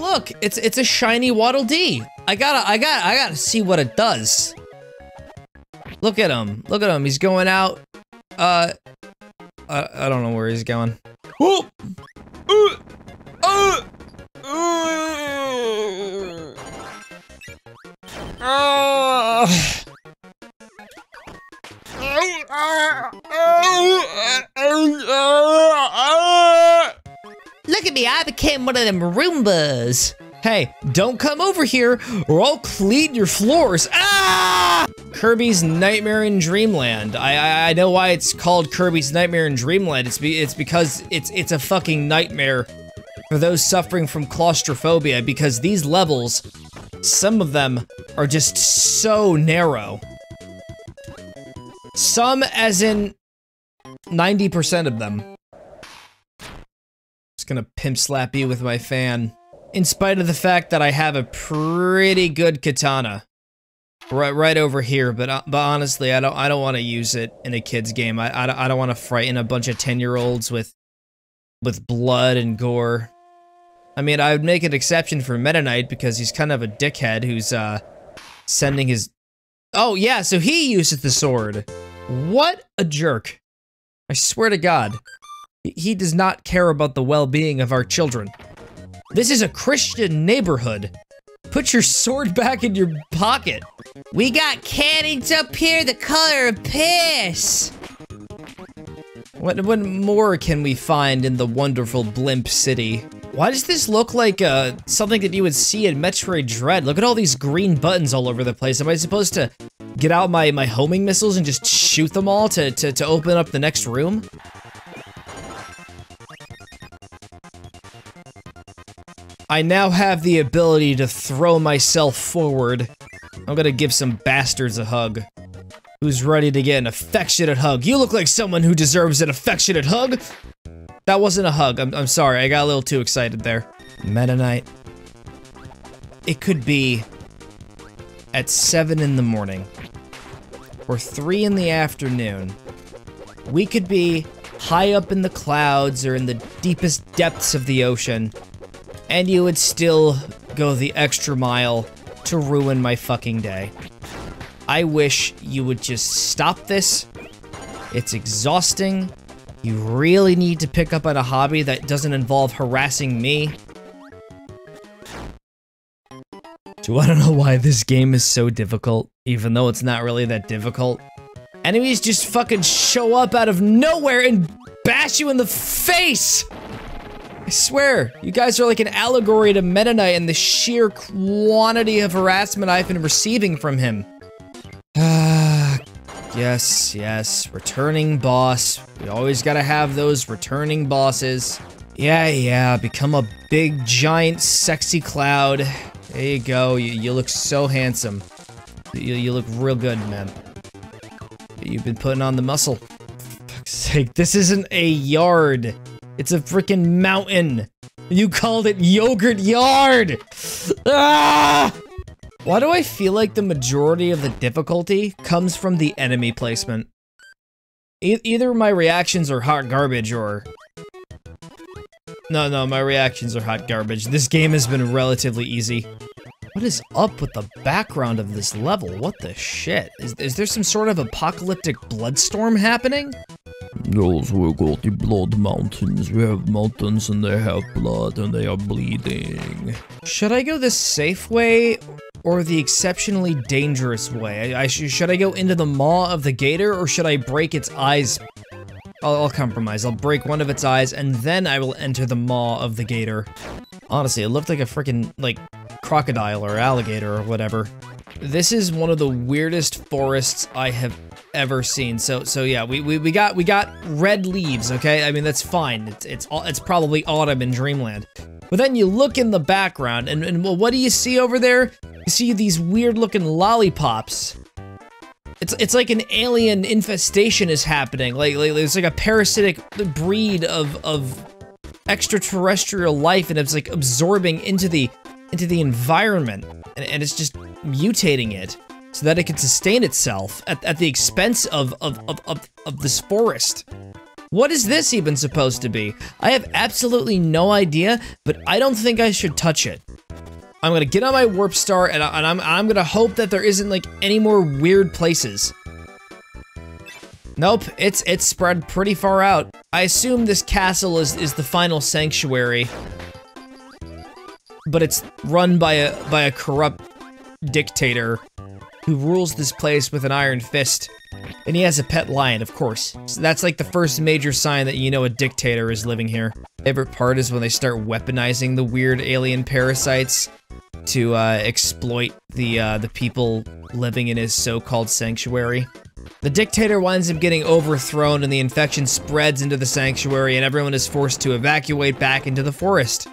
look, it's a shiny Waddle Dee. I gotta see what it does. Look at him, he's going out. I don't know where he's going. Whoa! Look at me, I became one of them Roombas. Hey, don't come over here or I'll clean your floors. Ah! Kirby's Nightmare in Dreamland. I know why it's called Kirby's Nightmare in Dreamland. It's because it's a fucking nightmare for those suffering from claustrophobia, because these levels, some of them are just so narrow. Some as in 90% of them. Just gonna pimp slap you with my fan. In spite of the fact that I have a pretty good katana. Right over here, but honestly, I don't want to use it in a kid's game. I don't want to frighten a bunch of 10-year-olds with blood and gore. I mean, I would make an exception for Meta Knight because he's kind of a dickhead who's sending his... Oh yeah, so he uses the sword. What a jerk. I swear to God. He does not care about the well-being of our children. This is a Christian neighborhood. Put your sword back in your pocket. We got cannons up here the color of piss. What more can we find in the wonderful Blimp City? Why does this look like something that you would see in Metroid Dread? Look at all these green buttons all over the place. Am I supposed to get out my homing missiles and just shoot them all to open up the next room? I now have the ability to throw myself forward. I'm gonna give some bastards a hug. Who's ready to get an affectionate hug? You look like someone who deserves an affectionate hug! That wasn't a hug, I'm sorry, I got a little too excited there. Meta Knight. It could be at 7 in the morning, or 3 in the afternoon. We could be high up in the clouds or in the deepest depths of the ocean, and you would still go the extra mile to ruin my fucking day. I wish you would just stop this. It's exhausting. You really need to pick up on a hobby that doesn't involve harassing me. Do I don't know why this game is so difficult, even though it's not really that difficult. Enemies just fucking show up out of nowhere and bash you in the face! I swear, you guys are like an allegory to Meta Knight and the sheer quantity of harassment I've been receiving from him. Yes, returning boss. We always gotta have those returning bosses. Yeah, become a big, giant, sexy cloud. There you go, you look so handsome. You look real good, man. You've been putting on the muscle. For fuck's sake, this isn't a yard. It's a freaking mountain. You called it Yogurt Yard! Ah! Why do I feel like the majority of the difficulty comes from the enemy placement? Either my reactions are hot garbage or... No, my reactions are hot garbage. This game has been relatively easy. What is up with the background of this level? What the shit? Is there some sort of apocalyptic bloodstorm happening? Those we got the blood mountains. We have mountains and they have blood and they are bleeding. Should I go the safe way or the exceptionally dangerous way? Should I go into the maw of the gator or should I break its eyes? I'll compromise. I'll break one of its eyes and then I will enter the maw of the gator. Honestly, it looked like a freaking, like, crocodile or alligator or whatever. This is one of the weirdest forests I have ever seen. So yeah, we got red leaves, okay? I mean, that's fine. It's probably autumn in Dreamland. But then you look in the background and well, what do you see over there? You see these weird looking lollipops. It's like an alien infestation is happening. Like there's like a parasitic breed of extraterrestrial life and it's like absorbing into the environment and it's just mutating it so that it can sustain itself at the expense of this forest. What is this even supposed to be? I have absolutely no idea, but I don't think I should touch it. I'm gonna get on my warp star and I'm gonna hope that there isn't like any more weird places. Nope, it's spread pretty far out. I assume this castle is the final sanctuary, but it's run by a corrupt dictator who rules this place with an iron fist. And he has a pet lion, of course. So that's like the first major sign that you know a dictator is living here. Favorite part is when they start weaponizing the weird alien parasites to exploit the people living in his so-called sanctuary. The dictator winds up getting overthrown and the infection spreads into the sanctuary and everyone is forced to evacuate back into the forest.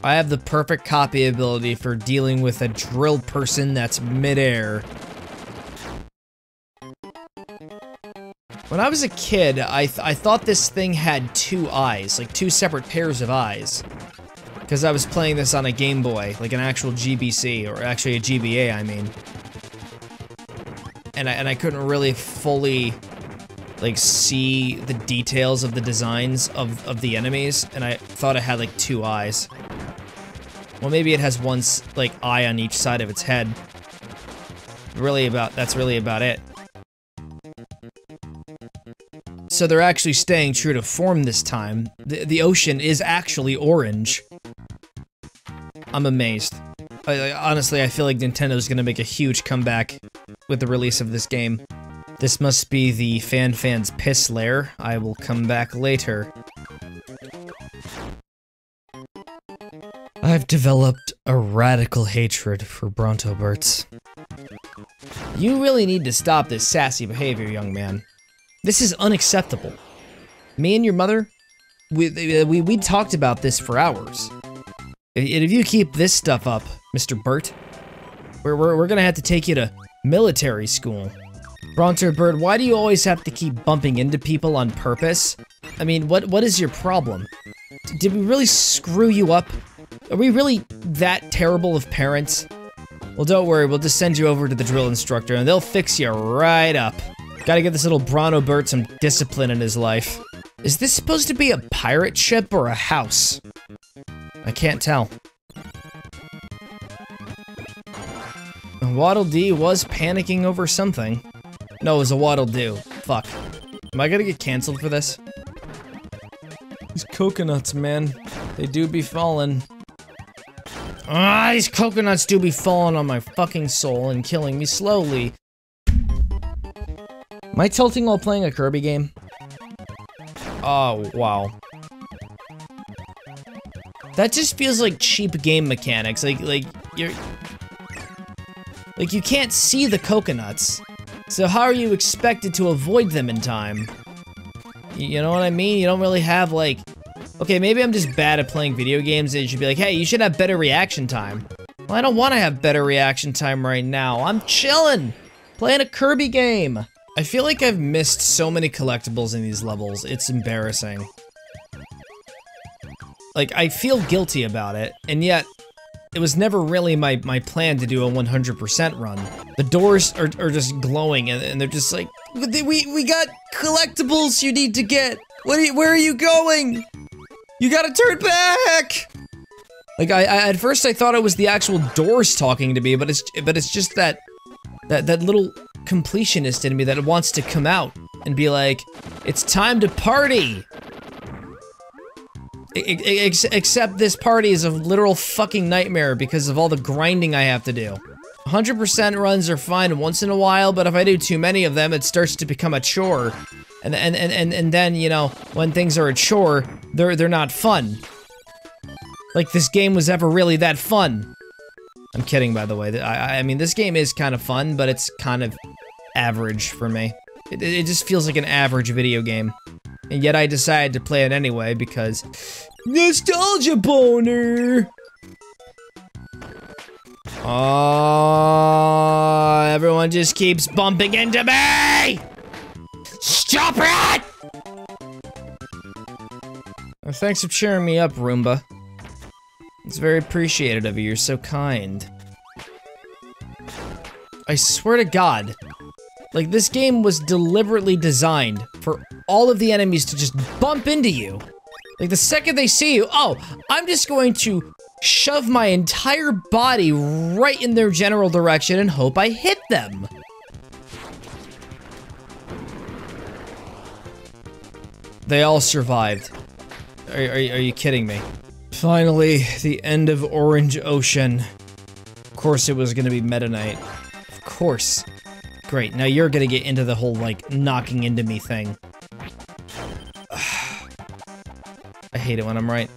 I have the perfect copy ability for dealing with a drilled person that's midair. When I was a kid, I thought this thing had two eyes, like two separate pairs of eyes. Because I was playing this on a Game Boy, like an actual GBC, or actually a GBA, I mean. And I couldn't really fully, like, see the details of the designs of the enemies, and I thought it had, like, two eyes. Well, maybe it has one, like, eye on each side of its head. That's really about it. So they're actually staying true to form this time. The ocean is actually orange. I'm amazed. Honestly, I feel like Nintendo's gonna make a huge comeback with the release of this game. This must be the fan's piss lair. I will come back later. I've developed a radical hatred for Brontoberts. You really need to stop this sassy behavior, young man. This is unacceptable. Me and your mother, we talked about this for hours. If you keep this stuff up, Mr. Burt, we're gonna have to take you to military school. Brontorbert, why do you always have to keep bumping into people on purpose? I mean, what is your problem? Did we really screw you up? Are we really that terrible of parents? Well, don't worry, we'll just send you over to the drill instructor and they'll fix you right up. Gotta give this little Bronobert some discipline in his life. Is this supposed to be a pirate ship or a house? I can't tell. Waddle Dee was panicking over something. No, it was a Waddle Doo. Fuck. Am I gonna get canceled for this? These coconuts, man. They do be falling. Ah, these coconuts do be falling on my fucking soul and killing me slowly. Am I tilting while playing a Kirby game? Oh, wow. That just feels like cheap game mechanics. Like you can't see the coconuts. So how are you expected to avoid them in time? You know what I mean? You don't really have like... Okay, maybe I'm just bad at playing video games and you should be like, hey, you should have better reaction time. Well, I don't want to have better reaction time right now. I'm chilling, playing a Kirby game. I feel like I've missed so many collectibles in these levels. It's embarrassing. Like, I feel guilty about it, and yet, it was never really my plan to do a 100% run. The doors are just glowing, and they're just like, we got collectibles you need to get! Where are you going? You gotta turn back! Like, at first I thought it was the actual doors talking to me, but it's just that little completionist in me that wants to come out and be like, it's time to party! Except this party is a literal fucking nightmare because of all the grinding I have to do. 100% runs are fine once in a while, but if I do too many of them, it starts to become a chore. And then, you know, when things are a chore, they're not fun. Like this game was ever really that fun. I'm kidding, by the way. I mean, this game is kind of fun, but it's kind of average for me. It just feels like an average video game. And yet I decided to play it anyway because... Nostalgia boner! Oh, everyone just keeps bumping into me! Stop it! Well, thanks for cheering me up, Roomba. It's very appreciated of you, you're so kind. I swear to God, like this game was deliberately designed for all of the enemies to just bump into you. Like, the second they see you, oh, I'm just going to shove my entire body right in their general direction and hope I hit them. They all survived. Are you kidding me? Finally, the end of Orange Ocean. Of course it was gonna be Meta Knight. Of course. Great, now you're gonna get into the whole, like, knocking into me thing. I hate it when I'm right.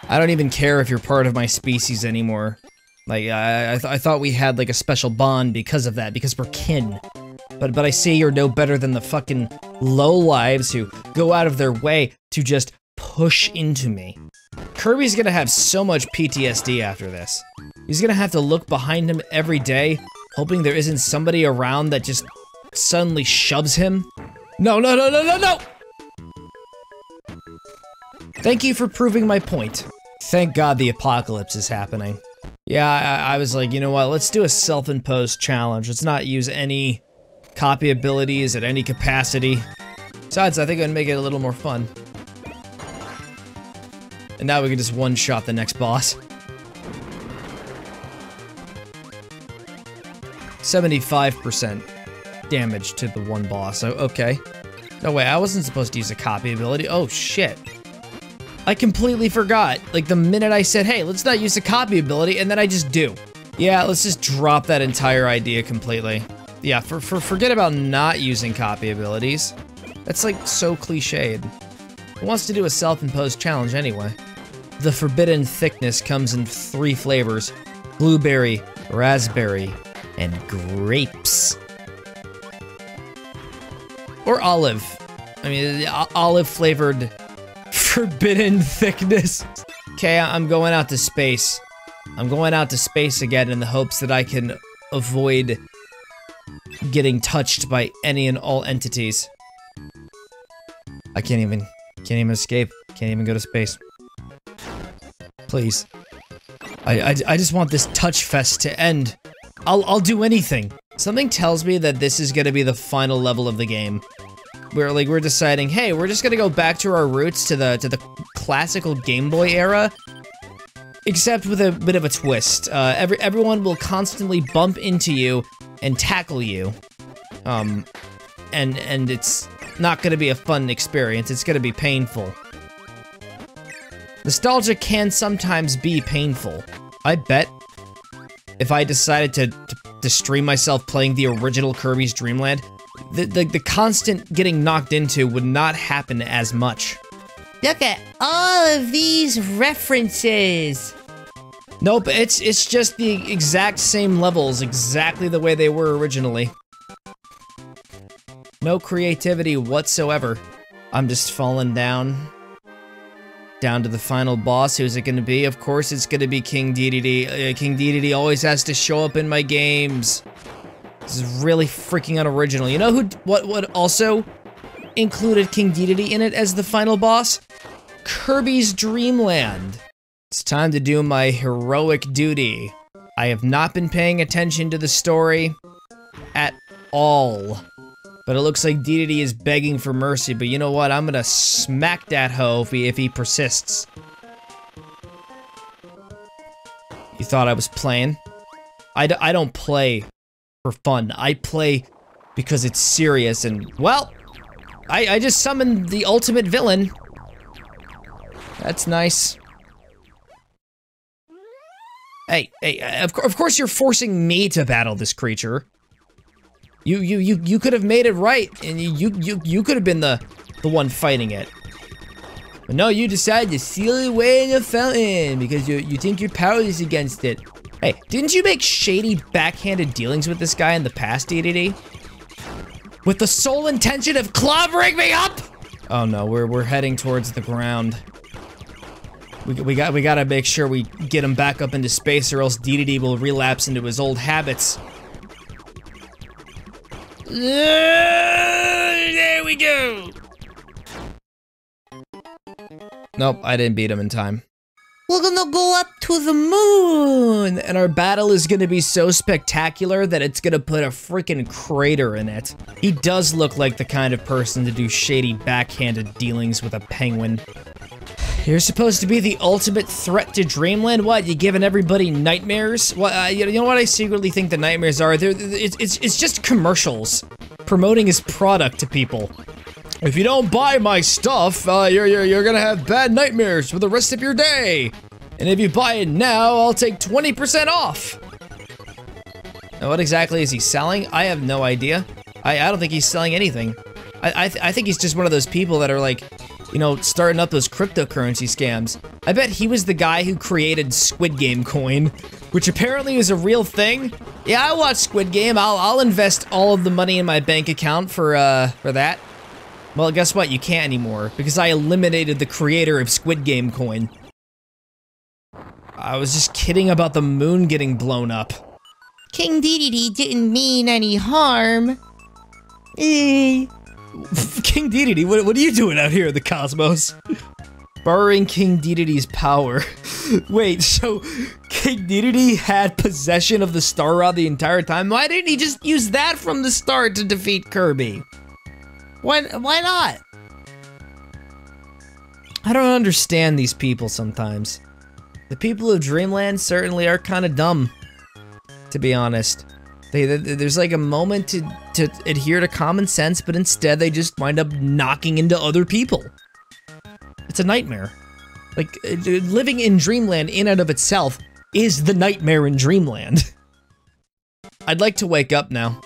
I don't even care if you're part of my species anymore. Like, I thought we had, like, a special bond because of that, because we're kin. But I see you're no better than the fucking lowlives who go out of their way to just push into me. Kirby's gonna have so much PTSD after this. He's gonna have to look behind him every day, hoping there isn't somebody around that just suddenly shoves him. No, no, no, no, no, no! Thank you for proving my point. Thank God the apocalypse is happening. Yeah, I was like, you know what, let's do a self-imposed challenge. Let's not use any copy abilities at any capacity. Besides, I think it'd make it a little more fun. And now we can just one-shot the next boss. 75% damage to the one boss, so okay. No way, I wasn't supposed to use a copy ability. Oh shit. I completely forgot. Like, the minute I said, hey, let's not use a copy ability, and then I just do. Yeah, let's just drop that entire idea completely. Yeah, forget about not using copy abilities. That's like so cliched. Who wants to do a self-imposed challenge anyway? The forbidden thickness comes in 3 flavors: blueberry, raspberry, and grapes. Or olive. I mean, olive flavored forbidden thickness. Okay, I'm going out to space. I'm going out to space again in the hopes that I can avoid getting touched by any and all entities. I can't even escape. Can't even go to space. Please. I just want this touch fest to end. I'll do anything. Something tells me that this is gonna be the final level of the game. Where, like, we're deciding, hey, we're just gonna go back to our roots to the classical Game Boy era. Except with a bit of a twist. Everyone will constantly bump into you and tackle you. And it's not gonna be a fun experience, it's gonna be painful. Nostalgia can sometimes be painful. I bet if I decided to stream myself playing the original Kirby's Dreamland, the constant getting knocked into would not happen as much. Look at all of these references! Nope, it's just the exact same levels, exactly the way they were originally. No creativity whatsoever. I'm just falling down to the final boss. Who's it gonna be? Of course it's gonna be King Dedede. King Dedede always has to show up in my games. This is really freaking unoriginal. You know what also included King Dedede in it as the final boss? Kirby's Dreamland. It's time to do my heroic duty. I have not been paying attention to the story at all. But it looks like Dedede is begging for mercy, but you know what? I'm gonna smack that hoe if he persists. You thought I was playing? I don't play for fun. I play because it's serious and, well, I just summoned the ultimate villain. That's nice. Hey, of course you're forcing me to battle this creature. You could have made it right, and you could have been the one fighting it. But no, you decided to seal it away in a fountain because you think you're powerless against it. Hey, didn't you make shady backhanded dealings with this guy in the past, Dedede? With the sole intention of clobbering me up? Oh no, we're heading towards the ground. We gotta make sure we get him back up into space, or else Dedede will relapse into his old habits. There we go! Nope, I didn't beat him in time. We're gonna go up to the moon! And our battle is gonna be so spectacular that it's gonna put a freaking crater in it. He does look like the kind of person to do shady backhanded dealings with a penguin. You're supposed to be the ultimate threat to Dreamland? What, you giving everybody nightmares? What, you know what I secretly think the nightmares are? It's just commercials. Promoting his product to people. If you don't buy my stuff, you're gonna have bad nightmares for the rest of your day. And if you buy it now, I'll take 20% off. Now, what exactly is he selling? I have no idea. I don't think he's selling anything. I think he's just one of those people that are like, you know, starting up those cryptocurrency scams. I bet he was the guy who created Squid Game coin, which apparently is a real thing. Yeah, I watch Squid Game. I'll invest all of the money in my bank account for that. Well, guess what? You can't anymore, because I eliminated the creator of Squid Game coin. I was just kidding about the moon getting blown up. King Dedede didn't mean any harm. King Dedede, what are you doing out here in the cosmos? Borrowing King Dedede's power. Wait, so King Dedede had possession of the Star Rod the entire time? Why didn't he just use that from the start to defeat Kirby? Why not? I don't understand these people sometimes. The people of Dreamland certainly are kind of dumb, to be honest. There's like a moment to adhere to common sense, but instead they just wind up knocking into other people. It's a nightmare. Like, living in Dreamland in and of itself is the nightmare in Dreamland. I'd like to wake up now.